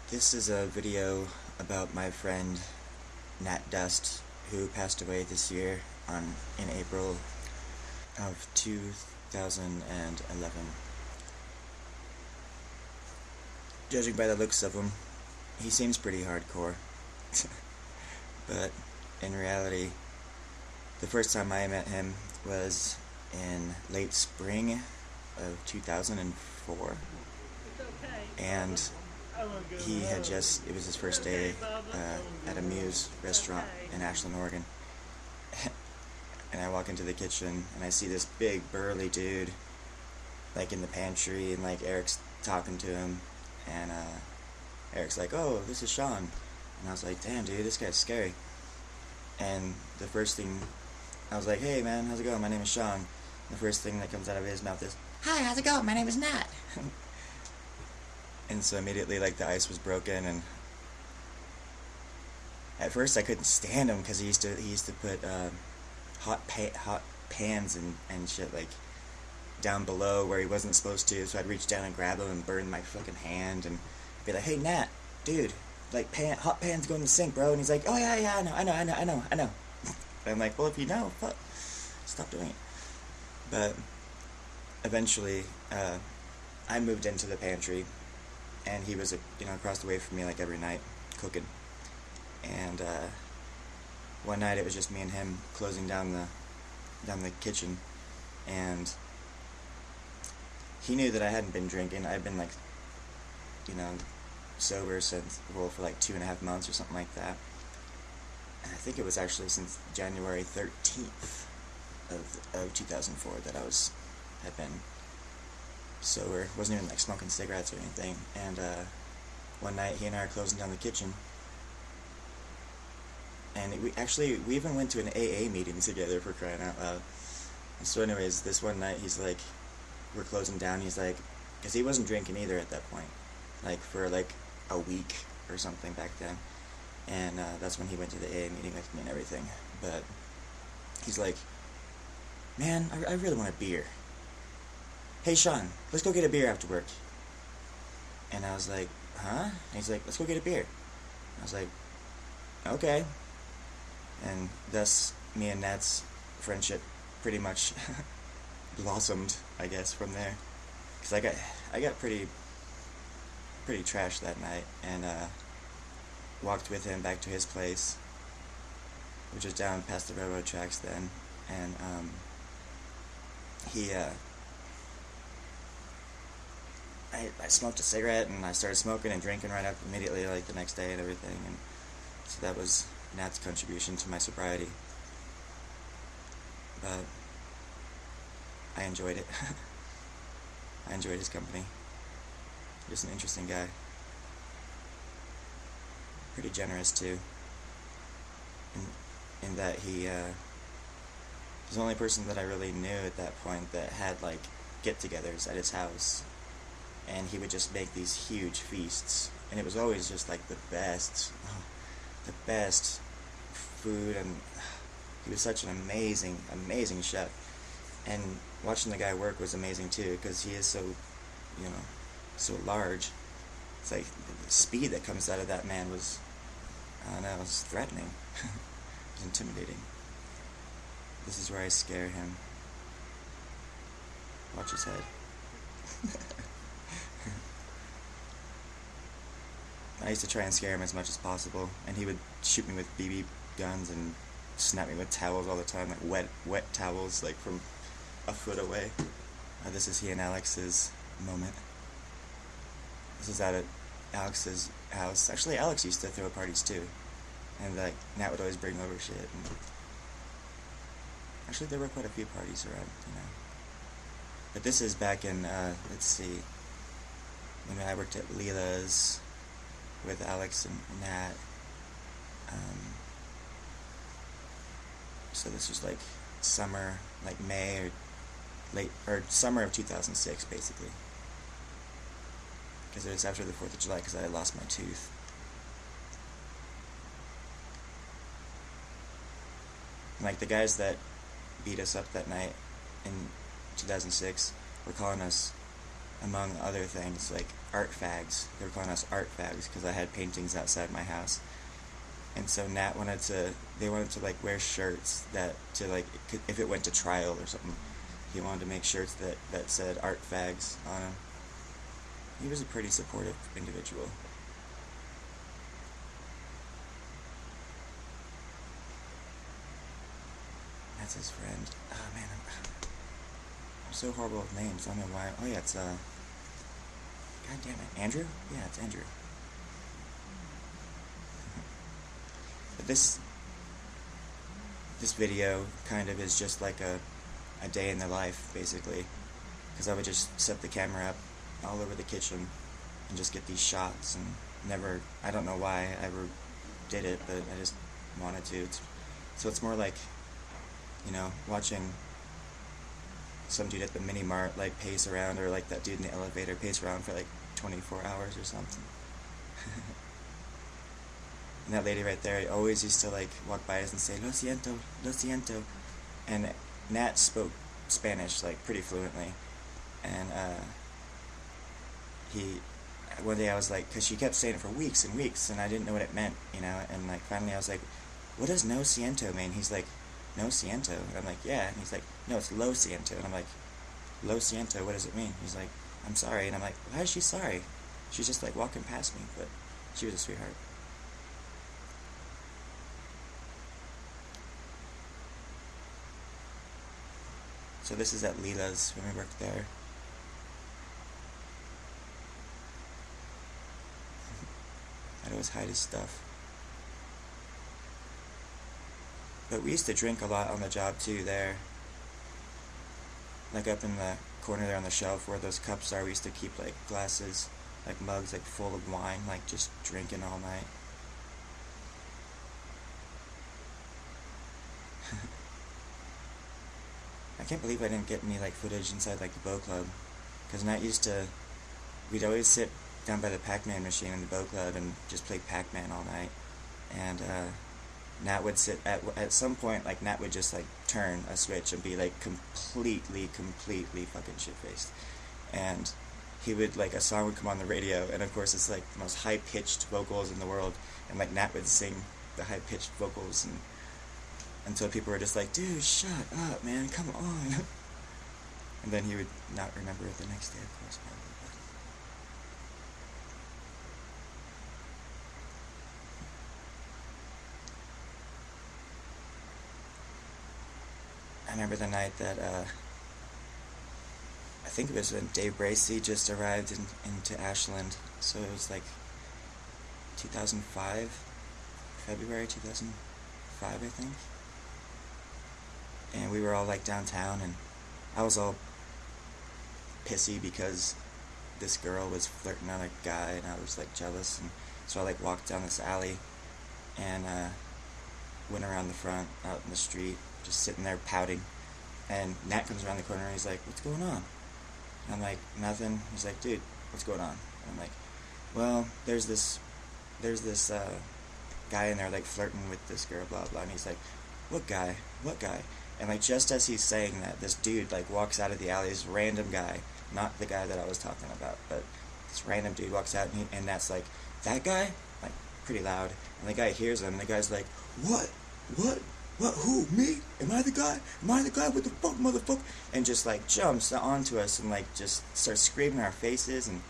This is a video about my friend Nat Dust, who passed away this year in April of 2011. Judging by the looks of him, he seems pretty hardcore. But in reality, the first time I met him was in late spring of 2004, and it was his first day at a Muse restaurant in Ashland, Oregon. And I walk into the kitchen and I see this big burly dude like in the pantry, and like Eric's talking to him, and Eric's like, "Oh, this is Sean." And I was like, "Damn, dude, this guy's scary." And the first thing, I was like, "Hey man, how's it going? My name is Sean." And the first thing that comes out of his mouth is, "Hi, how's it going? My name is Nat." And so immediately, like, the ice was broken, and at first I couldn't stand him because he used to put hot pans and shit like down below where he wasn't supposed to. So I'd reach down and grab him and burn my fucking hand and be like, "Hey Nat, dude, like hot pans go in the sink, bro." And he's like, "Oh yeah, I know." And I'm like, "Well, if you know, fuck, stop doing it." But eventually, I moved into the pantry, and he was across the way from me like every night cooking. And one night it was just me and him closing down the kitchen, and he knew that I hadn't been drinking. I'd been like, sober for like 2.5 months or something like that. And I think it was actually since January 13th of 2004 that had been sober. Wasn't even like smoking cigarettes or anything. And one night he and I are closing down the kitchen, and we even went to an AA meeting together, for crying out loud. And so anyways, this one night he's like, we're closing down, he's like, because he wasn't drinking either at that point, like for like a week or something back then. And that's when he went to the AA meeting with me and everything. But he's like, "Man, I really want a beer. Hey Sean, let's go get a beer after work." And I was like, "Huh?" And he's like, "Let's go get a beer." I was like, "Okay." And thus, me and Nat's friendship pretty much blossomed, I guess, from there. Because I got pretty trashed that night, and walked with him back to his place, which was down past the railroad tracks then. And I smoked a cigarette, and I started smoking and drinking right up immediately, like the next day and everything. And so that was Nat's contribution to my sobriety. But I enjoyed it. I enjoyed his company. Just an interesting guy. Pretty generous too. In that he was the only person that I really knew at that point that had like get-togethers at his house, and he would just make these huge feasts, and it was always just like the best food, and he was such an amazing chef. And watching the guy work was amazing too, because he is so large. It's like the speed that comes out of that man was, I don't know, it was threatening. It was intimidating. This is where I scare him. Watch his head. I used to try and scare him as much as possible, and he would shoot me with BB guns and snap me with towels all the time, like wet towels, like from a foot away. This is he and Alex's moment. This is out at Alex's house. Actually, Alex used to throw parties too, and like Nat would always bring over shit. And actually, there were quite a few parties around, But this is back in let's see, when I worked at Leela's with Alex and Nat. So this was like summer, like May or summer of 2006, basically. Because it was after the 4th of July, because I had lost my tooth. And like the guys that beat us up that night in 2006 were calling us among other things, like art fags. They were calling us art fags because I had paintings outside my house. And so they wanted to like wear shirts that to like, if it went to trial or something, he wanted to make shirts that said art fags on them. He was a pretty supportive individual. That's his friend. Oh man, I'm so horrible with names. I don't know why. Oh yeah, it's God damn it, Andrew? Yeah, it's Andrew. But this video kind of is just like a day in the life, basically, because I would just set the camera up all over the kitchen and just get these shots, and I don't know why I ever did it, but I just wanted to. So it's more like, you know, watching some dude at the mini mart like pace around, or like that dude in the elevator pace around for like 24 hours or something. And that lady right there always used to like walk by us and say, "Lo siento, lo siento." And Nat spoke Spanish like pretty fluently, and one day I was like, because she kept saying it for weeks and weeks, and I didn't know what it meant, you know, and like finally I was like, "What does no siento mean?" He's like, "No siento." And I'm like, "Yeah." And he's like, "No, it's lo siento." And I'm like, "Lo siento, what does it mean?" He's like, "I'm sorry." And I'm like, "Why is she sorry? She's just like walking past me." But she was a sweetheart. So this is at Leela's when we worked there. I'd always hide his stuff. But we used to drink a lot on the job too there. Like up in the corner there on the shelf where those cups are, we used to keep like glasses, like mugs like full of wine, like just drinking all night. I can't believe I didn't get any like footage inside like the boat club, because we'd always sit down by the Pac-Man machine in the boat club and just play Pac-Man all night, and Nat would sit at some point, like Nat would just like turn a switch and be like completely fucking shit-faced, and he would like, a song would come on the radio, and of course it's like the most high-pitched vocals in the world, and like Nat would sing the high-pitched vocals, and until people were just like, "Dude, shut up, man, come on." And then he would not remember it the next day, of course, probably. I remember the night that, I think it was when Dave Bracey just arrived into Ashland, so it was like 2005, February 2005, I think. And we were all like downtown, and I was all pissy because this girl was flirting on a guy, and I was like jealous, and so I like walked down this alley and went around the front out in the street, just sitting there pouting, and Nat comes around the corner and he's like, "What's going on?" And I'm like, "Nothing." He's like, "Dude, what's going on?" And I'm like, "Well, there's this guy in there like flirting with this girl, blah blah." And he's like, "What guy? What guy?" And like just as he's saying that, this dude like walks out of the alley, this random guy, not the guy that I was talking about, but this random dude walks out, and that's like, "That guy?" Like pretty loud, and the guy hears him, and the guy's like, "What? What? What? Who? Me? Am I the guy? Am I the guy? What the fuck, motherfucker?" And just like jumps onto us and like just starts screaming in our faces and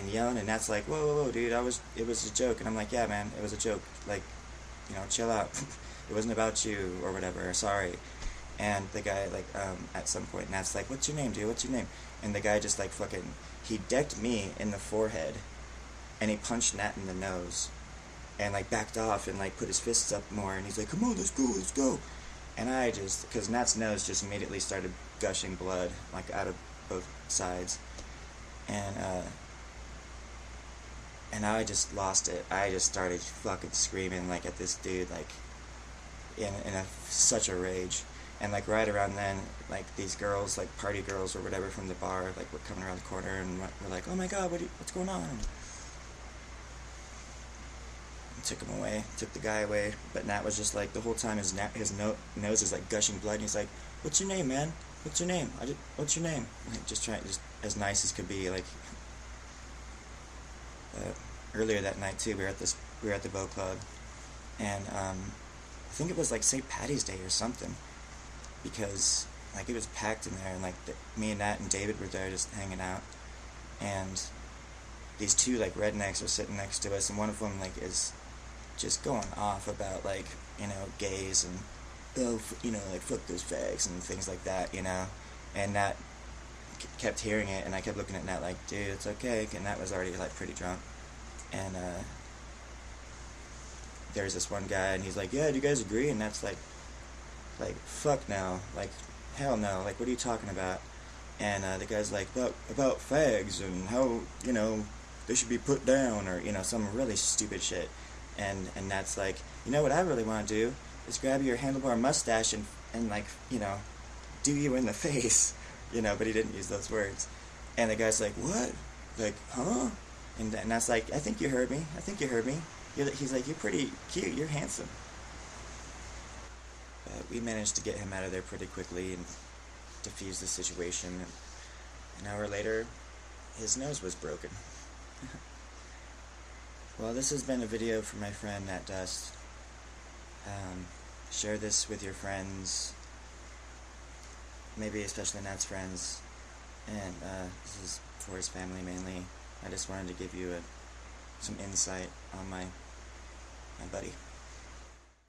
yelling, and that's like, "Whoa, whoa, whoa, dude, it was a joke." And I'm like, "Yeah, man, it was a joke. Like, you know, chill out. It wasn't about you or whatever. Sorry." And the guy like at some point, Nat's like, "What's your name, dude? What's your name?" And the guy just like fucking, he decked me in the forehead, and he punched Nat in the nose, and like backed off and like put his fists up more, and he's like, "Come on, let's go, let's go." And I just, because Nat's nose just immediately started gushing blood like out of both sides, and I just lost it. I just started fucking screaming like at this dude, like in such a rage. And like right around then, like these girls, like party girls or whatever from the bar, like were coming around the corner and were like, "Oh my god, what's going on?" And took him away, took the guy away. But Nat was just like, the whole time his nose is like gushing blood, and he's like, "What's your name, man?" what's your name? What's your name? Like, just as nice as could be. Like earlier that night too, we were at the boat club, and I think it was like St. Patty's Day or something, because like it was packed in there, and like me and Nat and David were there just hanging out, and these two like rednecks are sitting next to us, and one of them like is just going off about like, you know, gays and, oh, you know, like fuck those fags and things like that, you know, and Nat kept hearing it, and I kept looking at Nat like, dude, it's okay, and Nat was already like pretty drunk, and there's this one guy, and he's like, yeah, do you guys agree? And Nat's like fuck no, like hell no, like what are you talking about? And the guy's like, about fags and how, you know, they should be put down, or, you know, some really stupid shit. And Nat's like, you know what I really want to do is grab your handlebar mustache and like, you know, do you in the face, you know, but he didn't use those words. And the guy's like, what? Like, huh? And Nat's like, I think you heard me. He's like, you're pretty cute, you're handsome. But we managed to get him out of there pretty quickly and defuse the situation. An hour later, his nose was broken. Well, this has been a video from my friend Nat Dust. Share this with your friends, maybe especially Nat's friends, and this is for his family mainly. I just wanted to give you some insight on my buddy.